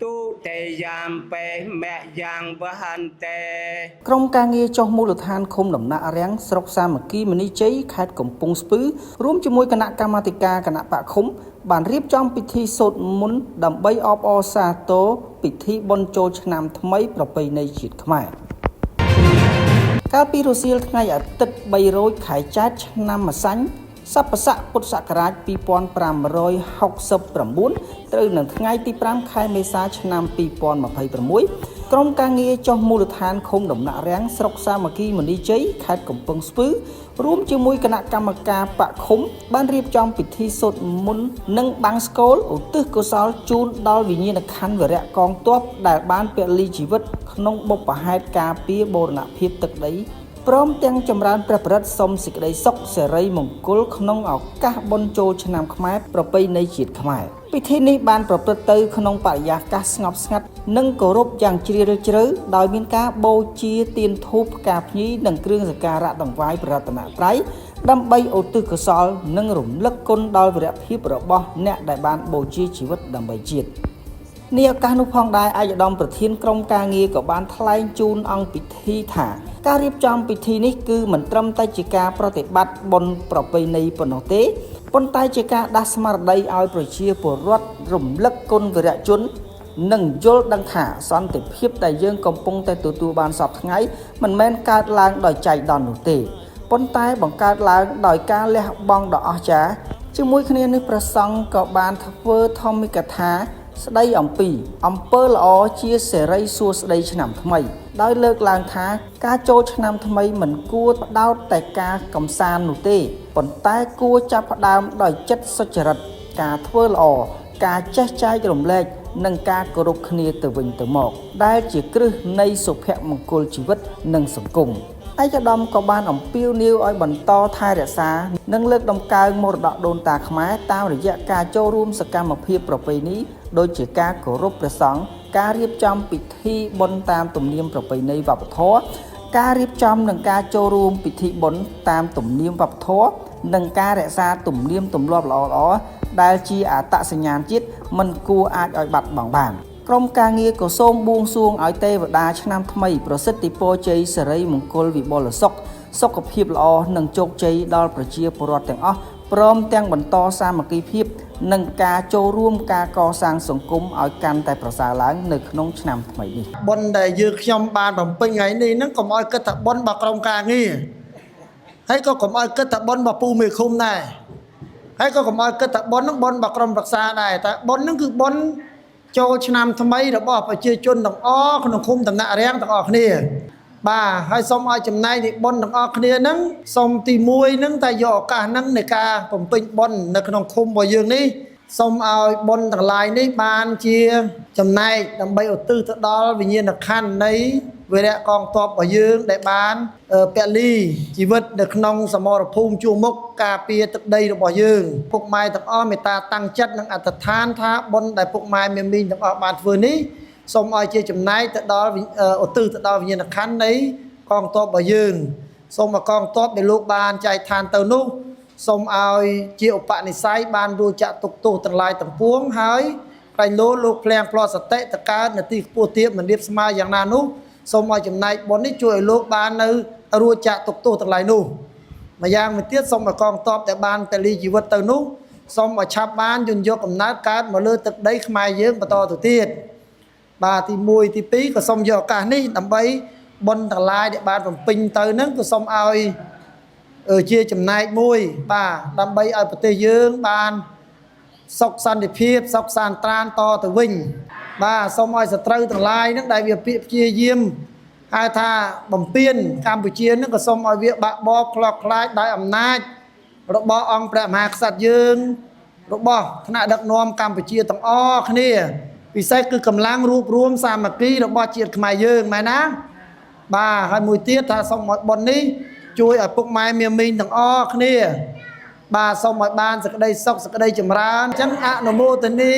tu tề yam pe mẹ yang bahan tề ក្រុមការងារចុះមូលដ្ឋានឃុំដំណាក់រាំងស្រុកសាមគ្គីមនីជ័យខេត្តកំពង់ស្ពឺរួមជាមួយគណៈកម្មាធិការគណៈបកឃុំបានរៀបចំពិធីសូត្រមន្តដើម្បីអបអរសាទរពិធីបុណ្យចូលឆ្នាំថ្មីប្រពៃណីជាតិខ្មែរកាលពីរសៀលថ្ងៃអាទិត្យ3រោចខែចែកឆ្នាំម្សាញ់សប្បស័កពុទ្ធសករាជ2569ត្រូវនៅថ្ងៃទី5ខែមេសាឆ្នាំ2026ក្រុមការងារចុះមូលដ្ឋានឃុំដំណាក់រាំងស្រុកសាមគ្គីមនីជ័យខេត្តកំពង់ស្ពឺរួមជាមួយគណៈកម្មការបកឃុំបានរៀបចំពិធីសូត្រមន្តនិងបាំងស្កូលឧទ្ទិសកុសលជូនដល់វិញ្ញាណក្ខន្ធវីរៈកងទ័ពដែលបានពលីជីវិតក្នុងបុព្វហេតុការពារបូរណភាពទឹកដីព្រមទាំងចម្រើនព្រះបរិត្តសុំសេចក្តីសុខសិរីមង្គលក្នុងឱកាសបុណ្យចូលឆ្នាំខ្មែរប្រពៃណីជាតិខ្មែរពិធីនេះបានប្រព្រឹត្តទៅក្នុងបរិយាកាសស្ងប់ស្ងាត់និងគោរពយ៉ាងជ្រាលជ្រៅដោយមានការបូជាទៀនធូបផ្កាភ្ញីនិងគ្រឿងសក្ការៈដង្វាយព្រះរតនត្រ័យដើម្បីឧទ្ទិសកុសលនិងរំលឹកគុណដល់វីរភាពរបស់អ្នកដែលបានបូជាជីវិតដើម្បីជាតិនេះឱកាសនោះផងដែរឯកឧត្តមប្រធានក្រុមការងារក៏បានថ្លែងជូនអង្គពិធីថាការរៀបចំពិធីនេះគឺមិនត្រឹមតែជាការប្រតិបត្តិបុណ្យប្រពៃណីប៉ុណ្ណោះទេប៉ុន្តែជាការដាស់ស្មារតីឲ្យប្រជាពលរដ្ឋរំលឹកគុណវីរជននិងយល់ដឹងថាសន្តិភាពដែលយើងកំពុងតែទទួលបានសពថ្ងៃមិនមែនកើតឡើងដោយចៃដន្យនោះទេប៉ុន្តែបង្កើតឡើងដោយការលះបង់ដ៏អស្ចារ្យជាមួយគ្នានេះព្រះសង្ឃក៏បានធ្វើធម្មិកថាស្ដីអំពីអំពើល្អជាសេរីសួស្ដីឆ្នាំថ្មីដោយលើកឡើងថាការចូលឆ្នាំថ្មីមិនគួរផ្ដោតតែការកំសាន្តនោះទេប៉ុន្តែគួរចាប់ផ្ដើមដោយចិត្តសុចរិតការធ្វើល្អការចេះចែករំលែកនិងការគោរពគ្នាទៅវិញទៅមកដែលជាគ្រឹះនៃសុភមង្គលជីវិតនិងសង្គមឯកឧត្តមក៏បានអំពាវនាវឲ្យបន្តថែរក្សានិងលើកតម្កើងមរតកដូនតាខ្មែរតាមរយៈការចូលរួមសកម្មភាពប្រពៃណីដូចជាការគោរពព្រះសង្ឃការរៀបចំពិធីបុណ្យតាមទំនៀមប្រពៃណីវប្បធម៌ការរៀបចំនិងការចូលរួមពិធីបុណ្យតាមទំនៀមវប្បធម៌និងការរក្សាទំនៀមទម្លាប់ល្អៗដែលជាអត្តសញ្ញាណជាតិមិនគួរអាចឲ្យបាត់បង់បានក្រុមការងារក៏សូមបួងសួងឲ្យទេវតាឆ្នាំថ្មីប្រសិទ្ធពរជ័យសិរីមង្គលវិបុលសុខសុខភាពល្អនិងជោគជ័យដល់ប្រជាពលរដ្ឋទាំងអស់ព្រមទាំងបន្តសាមគ្គីភាពនិងការចូលរួមការកសាងសង្គមឲ្យកាន់តែប្រសើរឡើងនៅក្នុងឆ្នាំថ្មីនេះបុណ្យដែលយើងខ្ញុំបានបំពេញថ្ងៃនេះហ្នឹងកុំឲ្យគិតថាបុណ្យរបស់ក្រុមការងារហើយក៏កុំឲ្យគិតថាបុណ្យរបស់ពូមេឃុំដែរហើយក៏កុំឲ្យគិតថាបុណ្យហ្នឹងបុណ្យរបស់ក្រុមប្រឹក្សាដែរតែបុណ្យហ្នឹងគឺបុណ្យចូលឆ្នាំថ្មីរបស់ប្រជាជនទាំងអស់ក្នុងឃុំដំណាក់រាំងទាំងអស់គ្នាបាទហើយសូមឲ្យចំណែកនៃបុណ្យទាំងអស់គ្នាហ្នឹងសូមទី1ហ្នឹងតែយកឱកាសហ្នឹងនៃការបំពេញបុណ្យនៅក្នុងឃុំរបស់យើងនេះសូមឲ្យបុណ្យទាំងឡាយនេះបានជាចំណែកដើម្បីឧទ្ទិសទៅដល់វិញ្ញាណក្ខន្ធនៃវីរៈកងទ័ពរបស់យើងដែលបានពលីជីវិតនៅក្នុងសមរភូមិជួរមុខការពារទឹកដីរបស់យើងពុកម៉ែទាំងអស់មេត្តាតាំងចិត្តនិងអធិដ្ឋានថាបុណ្យដែលពុកម៉ែមានមីងទាំងអស់បានធ្វើនេះសូមឲ្យជាចំណែកទៅដល់ឧទ្ទិសទៅដល់វិញ្ញាណក្ខន្ធនៃកងទ័ពរបស់យើងសូមឲ្យកងទ័ពដែលលោកបានចែកឋានទៅនោះសូមឲ្យជាឧបនិស្ស័យបានរួចចាក់ទុកទោសទាំងឡាយទាំងពួងហើយក្រែងលោកភ្លៀងផ្លោះសតិតកើតនៅទីខ្ពស់ទាបមិនរៀបស្មើយ៉ាងណានោះសូមឲ្យចំណែកបុណ្យនេះជួយឲ្យលោកបាននៅរួចចាក់ទុកទោសទាំងឡាយនោះម្យ៉ាងមួយទៀតសូមឲ្យកងទ័ពដែលបានពលីជីវិតទៅនោះសូមឲ្យឆាប់បានយន្តយកកំណើតកើតមកលើទឹកដីខ្មែរយើងបន្តទៅទៀតបាទទី1ទី2ក៏សូមយកឱកាសនេះដើម្បីបុណ្យទាំងឡាយដែលបានបំពេញទៅហ្នឹងក៏សូមឲ្យជាចំណែកមួយបាទដើម្បីឲ្យប្រទេសយើងបានសុខសន្តិភាពសុខសាន្តត្រានតទៅវិញបាទសូមឲ្យសត្រូវទាំងឡាយហ្នឹងដែលវាពាក្យព្យាយាមហៅថាបំពេញកម្ពុជាហ្នឹងក៏សូមឲ្យវាបាក់បោកខ្លោចខ្លាចដោយអំណាចរបស់អង្គព្រះមហាក្សត្រយើងរបស់ថ្នាក់ដឹកនាំកម្ពុជាទាំងអស់គ្នាពិសេសគឺកម្លាំងរួបរวมសាមគ្គីរបស់ជាតិខ្មែរយើងមែនណាបាទហើយមួយទៀតថាសូមឲ្យបុណ្យនេះជួយឲ្យពុកម៉ែមានមីងទាំងអស់គ្នាបាទសូមឲ្យបានសេចក្តីសុខសេចក្តីចម្រើនអញ្ចឹងអនុមោទនា